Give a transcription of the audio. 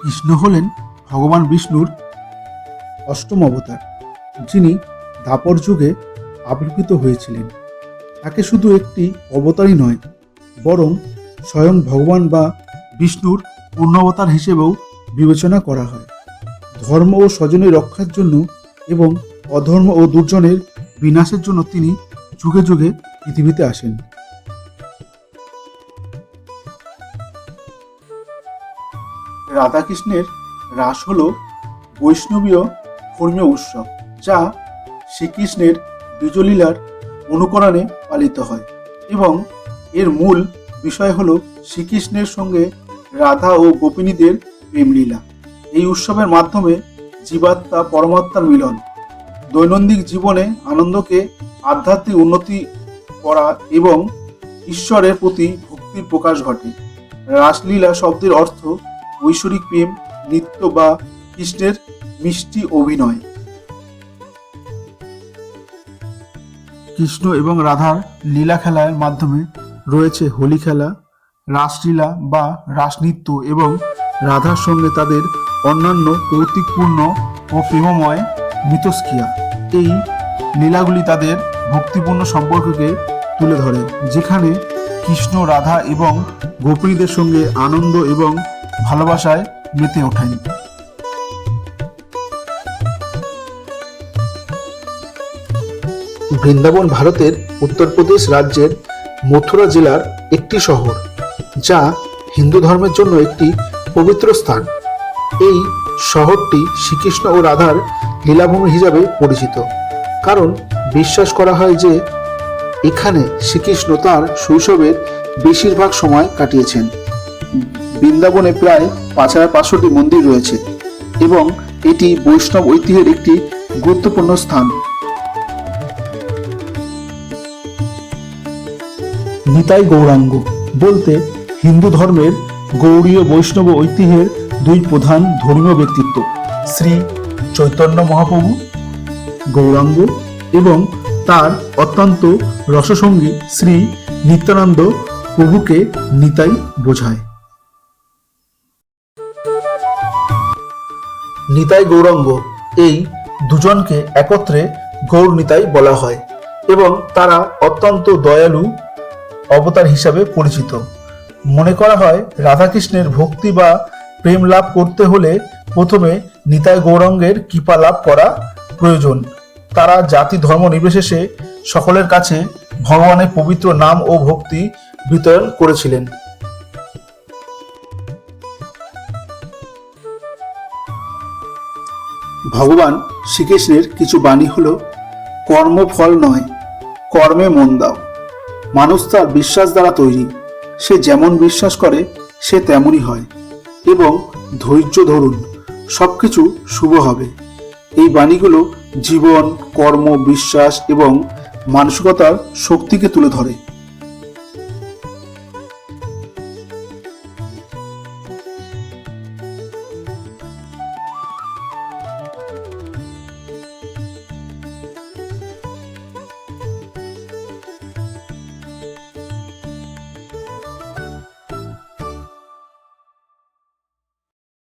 কৃষ্ণ হলেন ভগবান বিষ্ণুর অষ্টম অবতার, যিনি দ্বাপর যুগে আবির্ভূত হয়েছিলেন। তাকে শুধু একটি অবতারই নয়, বরং স্বয়ং ভগবান বা বিষ্ণুর পূর্ণাবতার হিসেবেও বিবেচনা করা হয়। ধর্ম ও স্বজনের রক্ষার জন্য এবং অধর্ম ও দুর্জনের বিনাশের জন্য তিনি যুগে যুগে পৃথিবীতে আসেন। রাধাকৃষ্ণের রাস হল বৈষ্ণবীয় ধর্মীয় উৎসব, যা শ্রীকৃষ্ণের বিজলীলার অনুকরণে পালিত হয় এবং এর মূল বিষয় হল শ্রীকৃষ্ণের সঙ্গে রাধা ও গোপিনীদের প্রেমলীলা। এই উৎসবের মাধ্যমে জীবাত্মা পরমাত্মার মিলন, দৈনন্দিন জীবনে আনন্দকে আধ্যাত্মিক উন্নতি করা এবং ঈশ্বরের প্রতি ভক্তির প্রকাশ ঘটে। রাসলীলা শব্দের অর্থ ঐশ্বরিক প্রেম, নৃত্য বা কৃষ্ণের মিষ্টি অভিনয়। কৃষ্ণ এবং রাধার লীলা খেলার মাধ্যমে রয়েছে হোলি খেলা, রাসলীলা বা রাসনৃত্য এবং রাধার সঙ্গে তাদের অন্যান্য কৌতুকপূর্ণ ও প্রেমময় মিথস্ক্রিয়া। এই লীলাগুলি তাদের ভক্তিপূর্ণ সম্পর্ককে তুলে ধরে, যেখানে কৃষ্ণ রাধা এবং গোপিনীদের সঙ্গে আনন্দ এবং ভালোবাসায় মেতে ওঠেন। বৃন্দাবন ভারতের উত্তরপ্রদেশ রাজ্যের মথুরা জেলার একটি শহর, যা হিন্দু ধর্মের জন্য একটি পবিত্র স্থান। এই শহরটি শ্রীকৃষ্ণ ও রাধার লীলাভূমি হিসাবে পরিচিত, কারণ বিশ্বাস করা হয় যে এখানে শ্রীকৃষ্ণ তাঁর শৈশবের বেশিরভাগ সময় কাটিয়েছেন। বৃন্দাবনে প্রায় 5500টি মন্দির রয়েছে এবং এটি বৈষ্ণব ঐতিহ্যের একটি গুরুত্বপূর্ণ স্থান। নিতাই গৌরাঙ্গ বলতে হিন্দু ধর্মের গৌড়ীয় বৈষ্ণব ঐতিহ্যের দুই প্রধান ধর্মীয় ব্যক্তিত্ব, শ্রী চৈতন্য মহাপ্রভু গৌরাঙ্গ এবং তার অত্যন্ত রসসঙ্গী শ্রী নিত্যানন্দ প্রভুকে নিতাই বোঝায়। নিতাই গৌরাঙ্গ এই দুজনকে একত্রে গৌর নিতাই বলা হয় এবং তারা অত্যন্ত দয়ালু অবতার হিসাবে পরিচিত। মনে করা হয় রাধাকৃষ্ণের ভক্তি বা প্রেম লাভ করতে হলে প্রথমে নিতাই গৌরাঙ্গের কৃপা লাভ করা প্রয়োজন। তারা জাতি ধর্ম নির্বিশেষে সকলের কাছে ভগবানের পবিত্র নাম ও ভক্তি বিতরণ করেছিলেন। ভগবান শ্রীকৃষ্ণের কিছু বাণী হল, কর্মফল নয়, কর্মে মন দাও। মানুষ তার বিশ্বাস দ্বারা তৈরি, সে যেমন বিশ্বাস করে সে তেমনই হয়, এবং ধৈর্য ধরুন, সবকিছু শুভ হবে। এই বাণীগুলো জীবন, কর্ম, বিশ্বাস এবং মানসিকতার শক্তিকে তুলে ধরে।